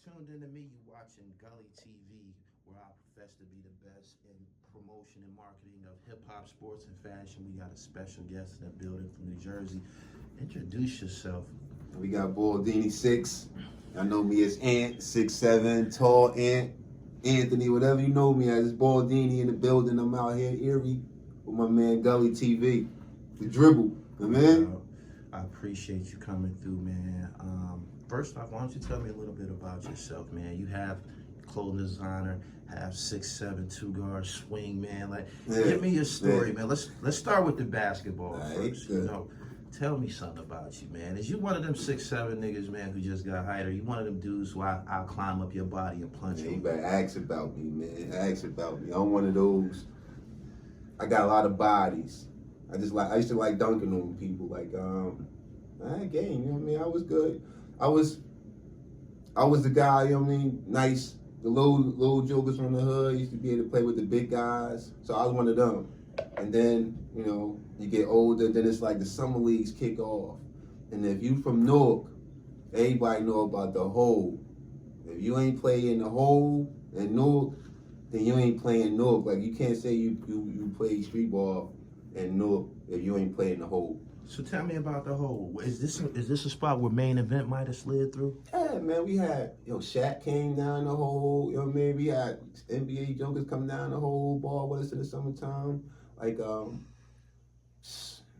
tuned into me, you watching Gully TV, where I profess to be the best in promotion and marketing of hip hop, sports, and fashion. We got a special guest in the building from New Jersey. Introduce yourself. We got Bawldini 6. I know me as Ant, 6'7", tall Ant, Anthony, whatever you know me as. It's Bawldini in the building. I'm out here in Erie with my man Gully TV. The dribble, man. I appreciate you coming through, man. First off, why don't you tell me a little bit about yourself, man? You have clothing designer, have 6'7", two guard, swing, man. Like, give me your story, man. Let's start with the basketball first. You know, tell me something about you, man. Is you one of them 6'7" niggas, man, who just got height, or you one of them dudes who I'll climb up your body and punch you? You better ask about me, man. Ask about me. I'm one of those. I got a lot of bodies. I used to like dunking on people. Like, I had game, you know what I mean? I was good. I was the guy, you know what I mean? Nice. The little jokers from the hood used to be able to play with the big guys. So I was one of them. And then, you know, you get older, then it's like the summer leagues kick off. And if you from Newark, everybody know about the hole. If you ain't playing the hole in Newark, then you ain't playing Newark. Like, you can't say you play street ball in Newark if you ain't playing the hole. So tell me about the hole. Is this a spot where main event might have slid through? Yeah, man, we had, Shaq came down the hole, you know what I mean? We had NBA jokers come down the hole, ball with us in the summertime. Like,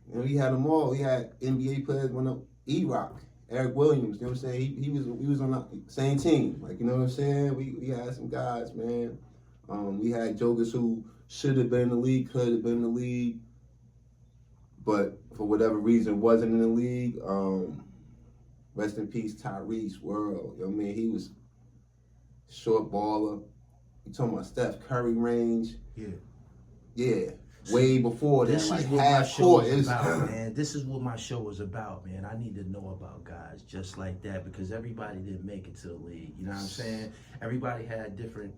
we had them all. We had NBA players went up, E-Rock, Eric Williams, you know what I'm saying? We was on the same team, like, you know what I'm saying? We had some guys, man. We had jokers who should have been in the league, could have been in the league, but for whatever reason wasn't in the league. Rest in peace, THRU, World. You know what I mean? He was short baller. You talking about Steph Curry range? Yeah. Way before that. This is what my show is about, man. This is what my show is about, man. I need to know about guys just like that because everybody didn't make it to the league. You know what I'm saying? Everybody had different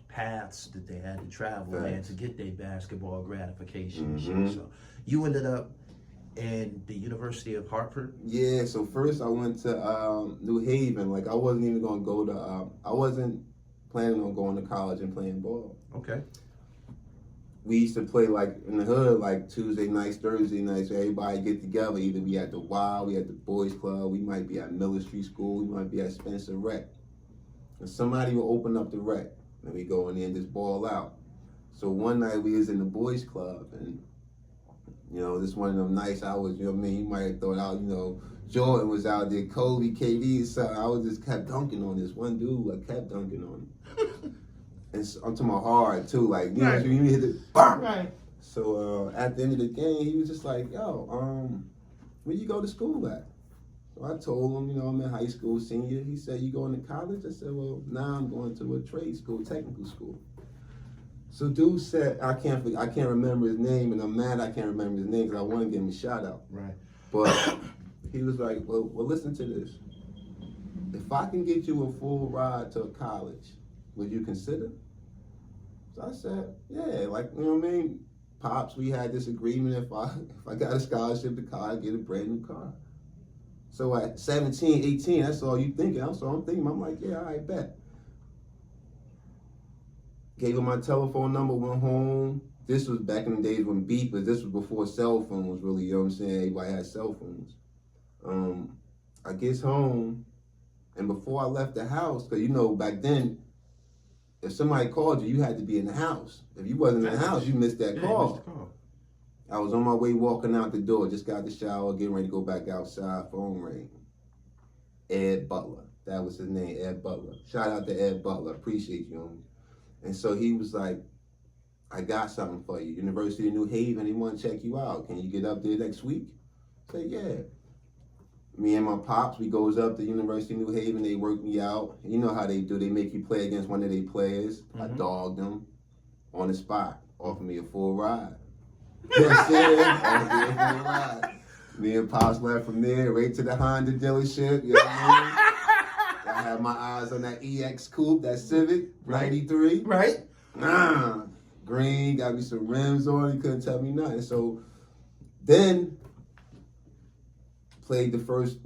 paths that they had to travel, man, to get their basketball gratification and shit. So you ended up in the University of Hartford? Yeah, so first I went to New Haven. Like, I wasn't even going to go to, I wasn't planning on going to college and playing ball. Okay. We used to play, like, in the hood, like, Tuesday nights, Thursday nights, so everybody get together. Either we at the Y, we at the Boys Club, we might be at Miller Street School, we might be at Spencer Rec. And somebody will open up the rec, and we go in there and just ball out. So one night we was in the Boys Club, and this one of them nice hours, you know what I mean? You might have thought Jordan was out there, Kobe, KD, so I was just kept dunking on this one dude. I kept dunking on him. And so, I'm talking about hard too, like, you hit it, bam! Right. So at the end of the game, he was just like, yo, where you go to school at? So I told him, I'm in high school, senior. He said, you going to college? I said, well, nah, I'm going to a trade school, technical school. So dude said, I can't remember his name, and I'm mad I can't remember his name because I want to give him a shout out. Right. But he was like, well, listen to this. If I can get you a full ride to a college, would you consider? So I said, yeah, like, you know what I mean? Pops, we had this agreement. If I got a scholarship to college, I'd get a brand new car. So at 17, 18, that's all you thinking. That's all I'm thinking. I'm like, yeah, I bet. Gave him my telephone number, went home. This was back in the days when beepers, this was before cell phones really, you know what I'm saying? Everybody had cell phones. I gets home, and before I left the house, because back then, if somebody called you, you had to be in the house. If you wasn't in the house, you missed that call. Missed the call. I was on my way walking out the door, just got the shower, getting ready to go back outside, phone rang. Ed Butler, that was his name, Ed Butler. Shout out to Ed Butler, appreciate you, homie. And so he was like, I got something for you. University of New Haven, they want to check you out. Can you get up there next week? I said, yeah. Me and my pops, we goes up to University of New Haven, they work me out. You know how they do, they make you play against one of their players. I dogged them on the spot, offered me a full ride. You know what I'm saying? Offered me a full ride. Me and Pops left from there, right to the Honda dealership, you know what I mean? I had my eyes on that EX Coupe, that Civic, 93. Right. Green, got me some rims on, he couldn't tell me nothing. So then, played the first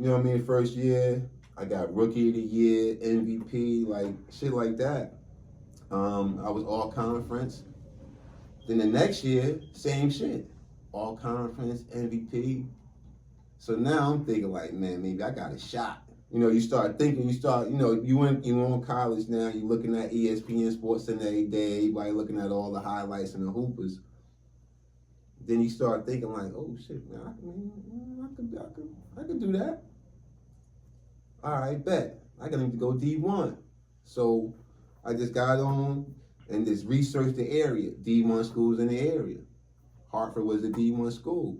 year, I got Rookie of the Year, MVP, like shit like that. I was all conference. Then the next year, same shit. All conference, MVP. So now I'm thinking like, man, maybe I got a shot. You know, you start thinking, you on college now, you're looking at ESPN Sports Center every day, everybody looking at all the highlights and the hoopers. Then you start thinking like, oh shit, man, I could do that. All right, bet. I got to go D1. So I just got on and just researched the area, D1 schools in the area. Hartford was a D1 school.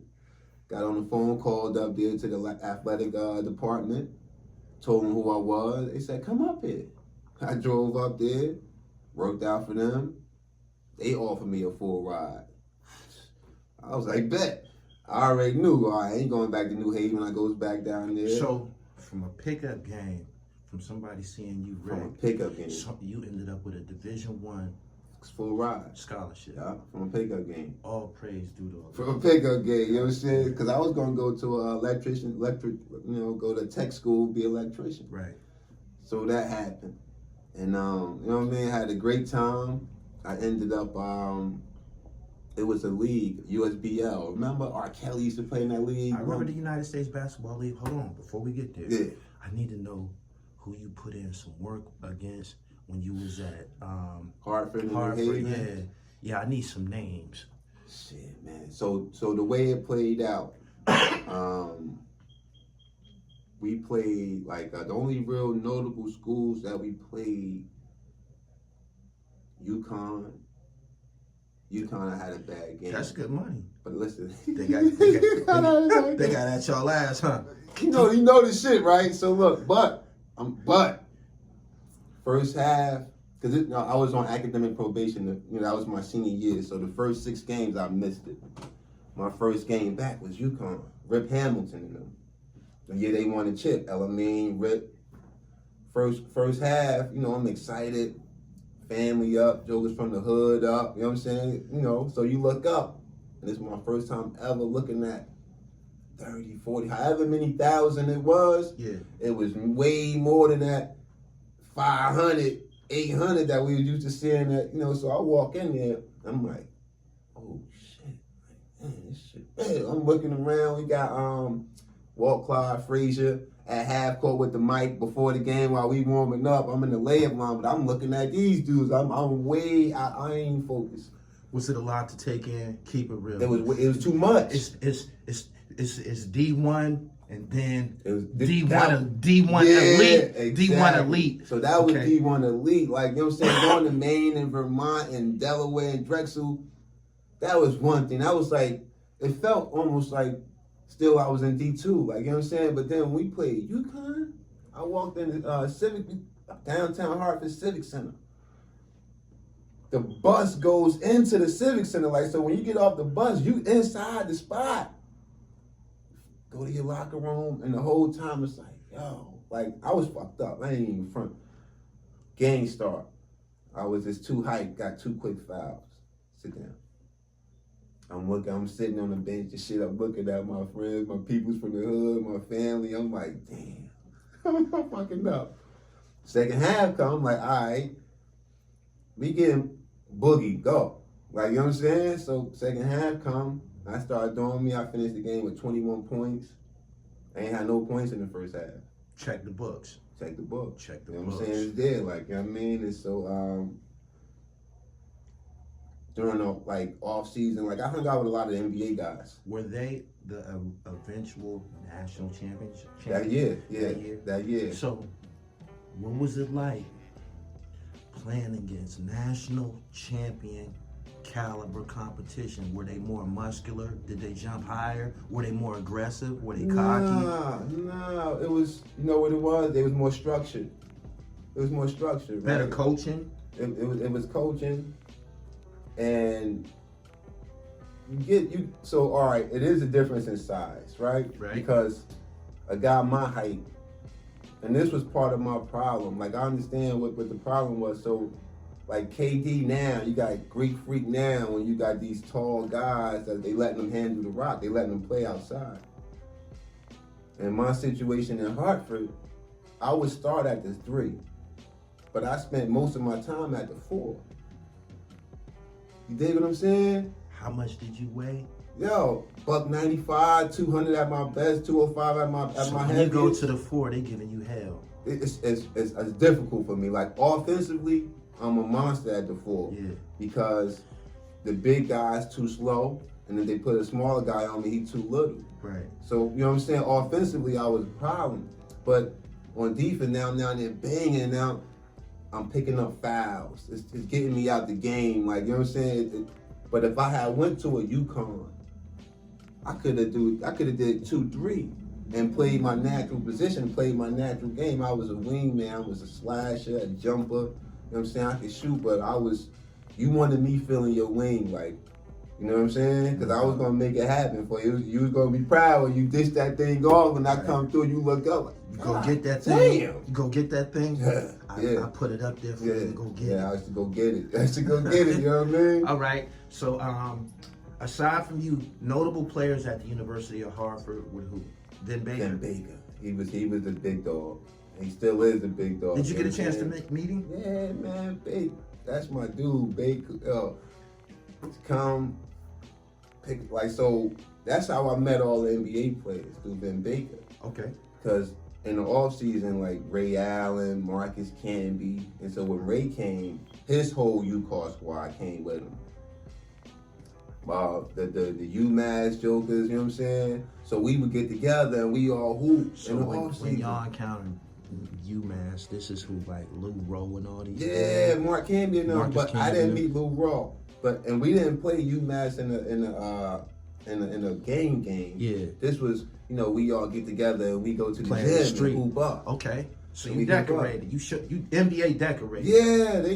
Got on the phone, called up there to the athletic department, told them who I was. They said, come up here. I drove up there, worked out for them. They offered me a full ride. I was like, bet. I already knew, I ain't going back to New Haven when I goes back down there. So, from a pickup game, from somebody seeing you From a ranked, pickup game. so you ended up with a Division I Full ride. scholarship. Yeah, from a pickup game. All praise due to From a pickup game, you know what I'm saying? Because I was going to go to go to tech school, be an electrician. Right. So that happened. And, you know what I mean? Had a great time. I ended up, it was a league, USBL. Remember R. Kelly used to play in that league? I remember the United States Basketball League. Hold on, before we get there, Yeah. I need to know who you put in some work against when you was at Hartford and New Hartford. Haven. Yeah, I need some names. Shit, man. So the way it played out, we played like the only real notable schools that we played. UConn. UConn had a bad game. That's good money. But listen, They got at y'all ass, huh? you know the shit, right? So look, but first half, because I was on academic probation. That was my senior year. So the first 6 games I missed it. My first game back was UConn, Rip Hamilton and them. The year they won the chip, Elamine, Rip. First half, I'm excited. Family up, jokers from the hood up, you know what I'm saying? So you look up, and this is my first time ever looking at 30, 40, however many thousand it was. Yeah. It was way more than that 500, 800 that we were used to seeing that, so I walk in there, I'm like, oh shit, man, this shit, man. I'm looking around, we got Walt Clyde Frazier at half court with the mic before the game while we warming up. I'm in the layup line, but I'm looking at these dudes. I'm way out. I ain't focused. Was it a lot to take in? Keep it real. It was too much. It's D1 and then It was D1 yeah, elite. exactly. D1 elite. So that was Okay. D1 elite. Like, you know what I'm saying? Going to Maine and Vermont and Delaware and Drexel, that was one thing. That was like, it felt almost like still I was in D2. Like, you know what I'm saying? But then when we played UConn, I walked in downtown Hartford Civic Center. The bus goes into the Civic Center. Like, so when you get off the bus, you inside the spot. Go to your locker room, and the whole time it's like, yo, like, I was fucked up. I ain't even front. Game start. I was just too hyped, got 2 quick fouls. Sit down. I'm sitting on the bench and shit. I'm looking at my friends, my peoples from the hood, my family. I'm like, damn, I'm fucking up. Second half come, I'm like, all right, we getting boogie, go. Like, you know what I'm saying? So second half come, I started doing me. I finished the game with 21 points. I ain't had no points in the first half. Check the books. Check the book. Check the You know what I'm books. saying? It's there, like, you know what I mean? And so, during the off season, I hung out with a lot of the NBA guys. Were they the eventual national championship? That year, yeah, That year? that year. So, what was it like playing against national champion caliber competition? Were they more muscular? Did they jump higher? Were they more aggressive? Were they cocky? Nah. It was, you know what it was? It was more structured. It was more structured. Better right? coaching? It was coaching, and so all right. It is a difference in size, right? Right. Because a guy my height, and this was part of my problem. Like, I understand what the problem was. So, like KD now, you got Greek Freak now, when you got these tall guys that they letting them handle the rock, they letting them play outside. In my situation in Hartford, I would start at the 3, but I spent most of my time at the 4. You dig what I'm saying? How much did you weigh? Yo, $195, 200 at my best, 205 at my So when heaviest. you go to the 4, they giving you hell. It's difficult for me. Like offensively, I'm a monster at the 4 because the big guy's too slow, and then they put a smaller guy on me, he too little. Right. So you know what I'm saying? Offensively, I was a problem, but on defense now they're banging. Now I'm picking up fouls. It's getting me out the game. Like you know what I'm saying? But if I had went to a UConn, I could have did 2-3 and played my natural position, played my natural game. I was a wingman, I was a slasher, a jumper. You know what I'm saying? I could shoot, but you wanted me feeling your wing, like, you know what I'm saying? Because I was going to make it happen for you. You was going to be proud when you dish that thing off and I come through and you look up like, you go get that thing. Damn. You go get that thing. Yeah. I put it up there for you to go get it. Yeah, I used to go get it. You know what I mean? All right. So, aside from you, notable players at the University of Hartford with who? Ben Baker. Ben Baker. He was the big dog. He still is the big dog. Did you get a chance to meet him? Yeah, man. Baker. That's my dude, Baker. Come pick so that's how I met all the NBA players through Ben Baker. Okay. Because in the off season, like Ray Allen, Marcus Camby, and so when Ray came, his whole UConn squad came with him. The UMass Jokers, you know what I'm saying? So we would get together and we all hoop So in the when off season. y'all encountered UMass, this is who, like Lou Rowe and all these guys? Yeah, Mark Camby and them, Marcus but I Camby. didn't meet Lou Rowe. And we didn't play UMass in a game. Yeah. This was, we all get together and we go to the Playing the gym street. and hoop up. Okay. So And you we hoop up. decorated. You NBA decorated.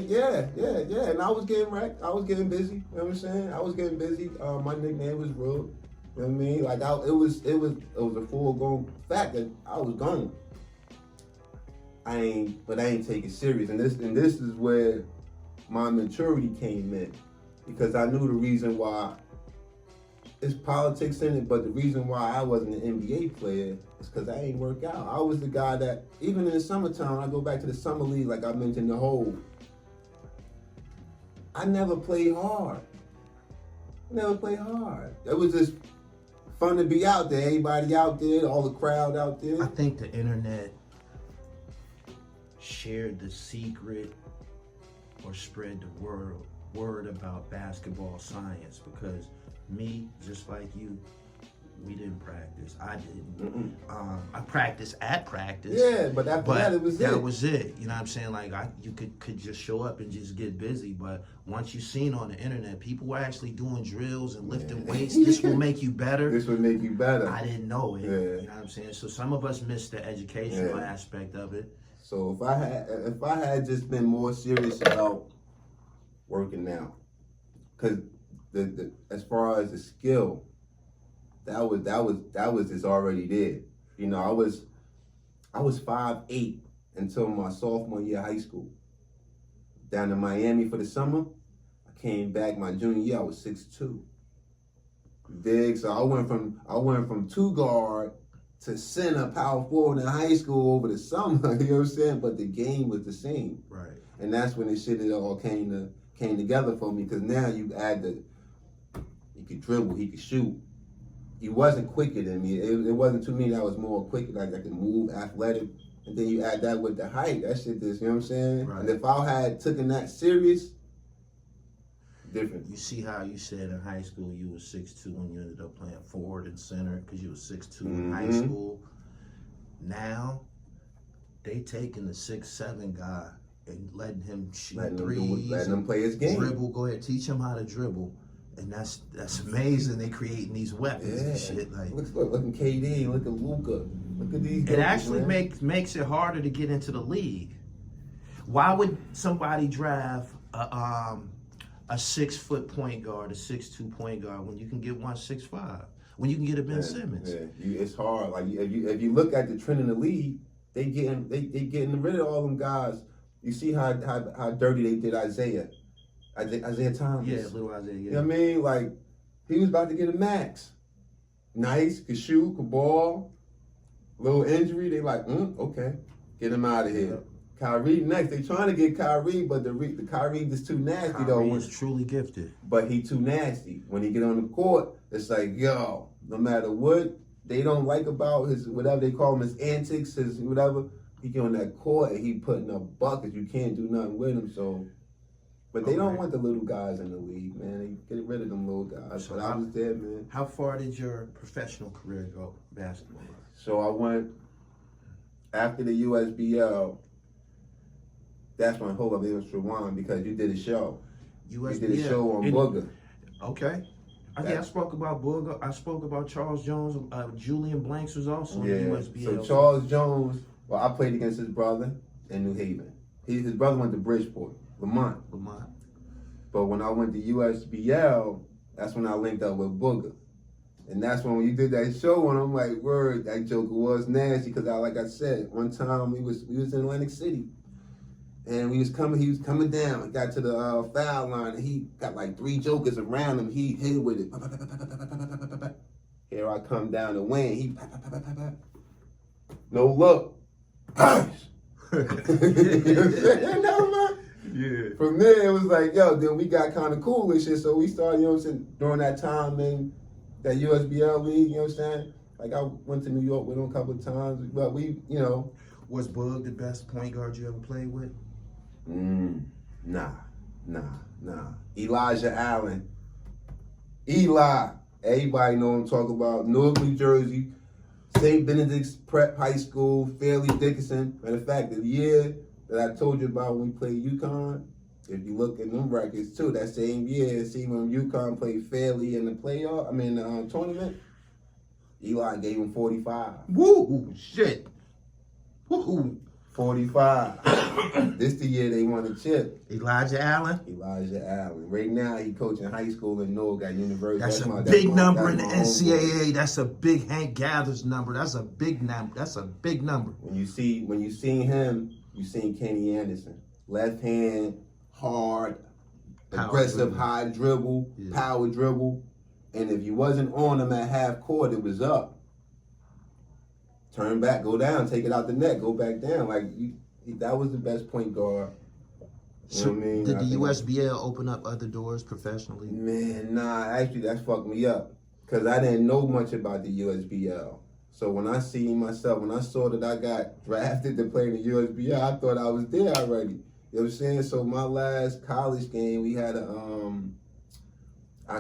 Yeah. And I was getting wrecked. I was getting busy. You know what I'm saying? I was getting busy. My nickname was Real. You know what I mean? Like it was a full-blown fact that I was gone. I ain't take it serious. And this is where my maturity came in. Because I knew the reason why it's politics in it, but the reason why I wasn't an NBA player is because I ain't work out. I was the guy that, even in the summertime, I go back to the summer league, like I mentioned, the whole. I never played hard. It was just fun to be out there. Everybody out there, all the crowd out there. I think the internet shared the secret or spread the word about basketball science, because me, just like you, we didn't practice. I didn't. I practiced at practice. Yeah, but after that, it was it. That was it. You know what I'm saying? Like, you could just show up and just get busy. But once you seen on the internet, people were actually doing drills and lifting weights. This will make you better. This would make you better. I didn't know it. Yeah. You know what I'm saying? So some of us missed the educational aspect of it. So if I had just been more serious about working out, because the as far as the skill, that was just already there. I was 5'8" until my sophomore year of high school. Down to Miami for the summer. I came back my junior year, I was 6'2". Dig? So I went from 2 guard to center, power forward in high school over the summer. You know what I'm saying? But the game was the same. Right. And that's when it all came together for me, because now you add he could dribble, he could shoot. He wasn't quicker than me. It wasn't to me that was more quick, like I could move, athletic. And then you add that with the height, that shit just, you know what I'm saying? Right. And if I had taken that serious, different. You see how you said in high school you was 6'2" and you ended up playing forward and center because you was 6'2" in high school. Now, they taking the 6'7" guy and letting him shoot threes, letting him play his game. Dribble, go ahead, teach him how to dribble. And that's amazing. They creating these weapons and shit. Like, look at KD, look at Luka, look at these guys. It actually makes it harder to get into the league. Why would somebody draft a 6-foot point guard, a 6'2" point guard, when you can get one 6'5", when you can get a Ben Simmons? Yeah, it's hard. Like if you look at the trend in the league, they getting rid of all them guys. You see how dirty they did Isaiah Thomas. Yeah, little Isaiah. Yeah. You know what I mean? Like, he was about to get a max. Nice, could shoot, could ball. Little injury, they like, okay. Get him out of here. Yep. Kyrie next. They trying to get Kyrie, but the Kyrie is too nasty though. Kyrie is truly gifted. But he too nasty. When he get on the court, it's like, yo, no matter what they don't like about his, whatever they call him, his antics, his whatever, he get on that court and he putting up buckets. You can't do nothing with him. So, but they don't want the little guys in the league, man. They get rid of them little guys. So but I was there, man. How far did your professional career go, basketball? So I went after the USBL. That's when, hold up, it was Rewind because you did a show. You did a show on Booger. Okay. I spoke about Booger. I spoke about Charles Jones. Julian Blanks was also in the USBL. So Charles Jones, well, I played against his brother in New Haven. His brother went to Bridgeport, Lamont. But when I went to USBL, that's when I linked up with Booger. And that's when you did that show, and I'm like, word, that joker was nasty. Because like I said, one time we was in Atlantic City. And he was coming down. He got to the foul line, and he got like 3 jokers around him. He hit with it. Here I come down the wing. He no look. Yeah. From there, it was like, yo, then we got kind of cool and shit. So we started, you know what I'm saying, during that time in that USBL league, you know what I'm saying? Like I went to New York with him a couple of times, but we, you know. Was Bug the best point guard you ever played with? Nah. Elijah Allen. Eli. Everybody know what I'm talking about. Newark, New Jersey. St. Benedict's Prep High School. Fairleigh Dickinson. Matter of fact, the year that I told you about when we played UConn, if you look at them records too, that same year, see when UConn played Fairleigh in the tournament, Eli gave him 45. Woo! Shit. Woo! 45. This the year they won the chip. Elijah Allen. Right now he coaching high school in Newark at University. That's a big number in the NCAA. That's a big Hank Gathers number. That's a big number. When you seen him, you seen Kenny Anderson. Left hand, hard, aggressive, high dribble, power dribble. And if you wasn't on him at half court, it was up. Turn back, go down, take it out the net, go back down. That was the best point guard. You know what I mean? Did the USBL open up other doors professionally? Man, nah, actually that fucked me up. Because I didn't know much about the USBL. So when I saw that I got drafted to play in the USBL, I thought I was there already. You know what I'm saying? So my last college game, we had our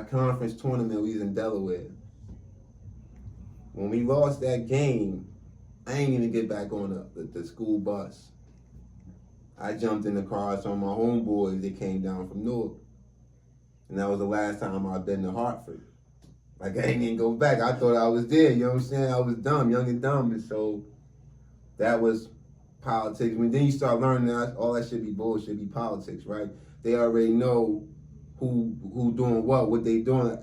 conference tournament, we was in Delaware. When we lost that game, I ain't even get back on the school bus. I jumped in the car, so my homeboys, they came down from Newark. And that was the last time I'd been to Hartford. Like, I ain't even go back. I thought I was there, you know what I'm saying? I was dumb, young and dumb. And so that was politics. When then you start learning that all that shit be bullshit, be politics, right? They already know who doing what they doing.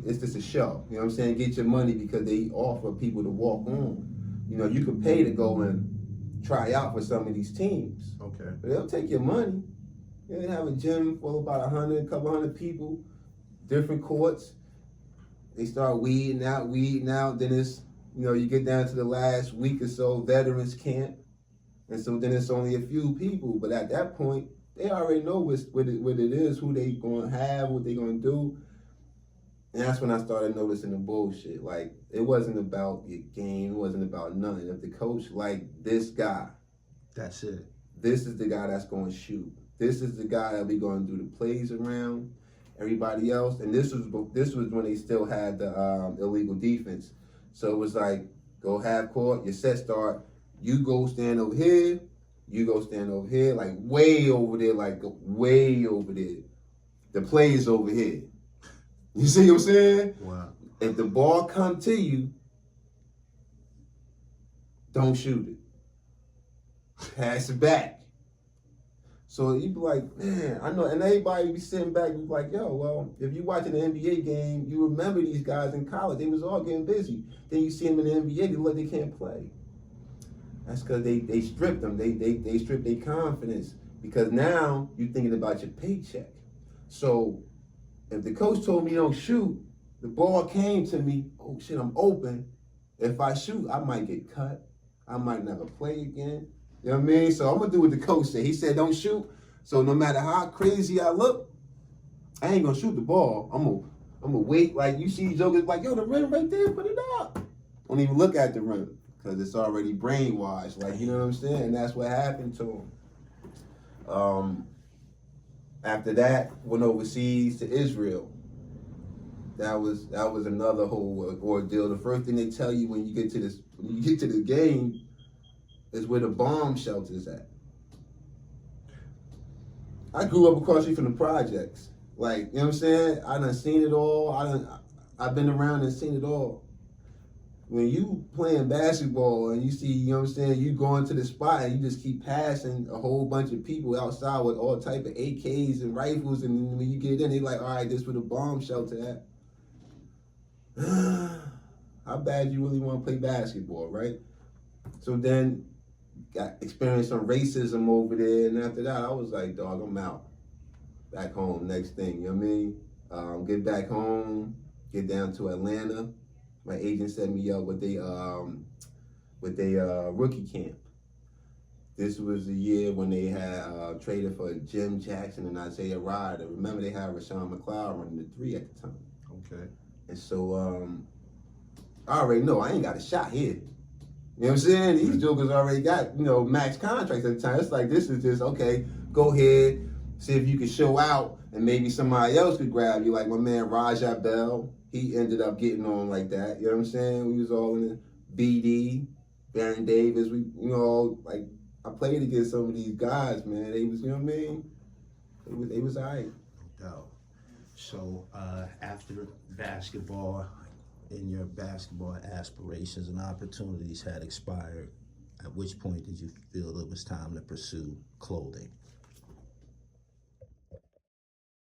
It's just a show. You know what I'm saying? Get your money because they offer people to walk on. You know, you could pay to go and try out for some of these teams. Okay. But they'll take your money. They have a gym full of about a couple hundred people, different courts. They start weeding out. Then it's, you know, you get down to the last week or so, veterans camp. And so then it's only a few people. But at that point, they already know what it is, who they going to have, what they going to do. And that's when I started noticing the bullshit. Like, it wasn't about your game. It wasn't about nothing. If the coach liked this guy, that's it. This is the guy that's going to shoot. This is the guy that we going to do the plays around. Everybody else. And this was when they still had the illegal defense. So it was like, go half court, your set start. You go stand over here. You go stand over here, like way over there, way over there. The play is over here. You see what I'm saying? Wow. If the ball come to you, don't shoot it. Pass it back. So you be like, man, I know, and everybody be sitting back and be like, yo, well, if you watching the NBA game, you remember these guys in college, they was all getting busy. Then you see them in the NBA, they look like they can't play. That's because they stripped them. They stripped their confidence because now you're thinking about your paycheck. So if the coach told me don't shoot, the ball came to me, oh shit, I'm open. If I shoot, I might get cut. I might never play again. You know what I mean? So I'm gonna do what the coach said. He said don't shoot. So no matter how crazy I look, I ain't gonna shoot the ball. I'm gonna wait. Like you see jokers like, yo, the rim right there, put it up. Don't even look at the rim because it's already brainwashed. Like, you know what I'm saying? And that's what happened to him. After that, went overseas to Israel. That was another whole ordeal. The first thing they tell you when you get to the game is where the bomb shelter's at. I grew up across the street from the projects. Like, you know what I'm saying? I done seen it all. I've been around and seen it all. When you playing basketball and you see, you know what I'm saying, you going to the spot and you just keep passing a whole bunch of people outside with all type of AKs and rifles, and when you get in, they like, all right, this where the bomb shelter at. How bad you really want to play basketball, right? So then got experienced some racism over there, and after that, I was like, dog, I'm out. Back home, next thing, you know what I mean? Get back home, get down to Atlanta. My agent set me up with a rookie camp. This was the year when they had traded for Jim Jackson and Isaiah Ryder. Remember, they had Rashawn McLeod running the 3 at the time. Okay. And so I already know I ain't got a shot here. You know what I'm saying? These jokers already got, max contracts at the time. It's like, this is just, okay, go ahead, see if you can show out, and maybe somebody else could grab you, like my man Rajah Bell. He ended up getting on like that. You know what I'm saying? We was all in the BD, Baron Davis. Like I played against some of these guys, man. They was, you know what I mean? They was all right. No doubt. So after basketball, and your basketball aspirations and opportunities had expired, at which point did you feel it was time to pursue clothing?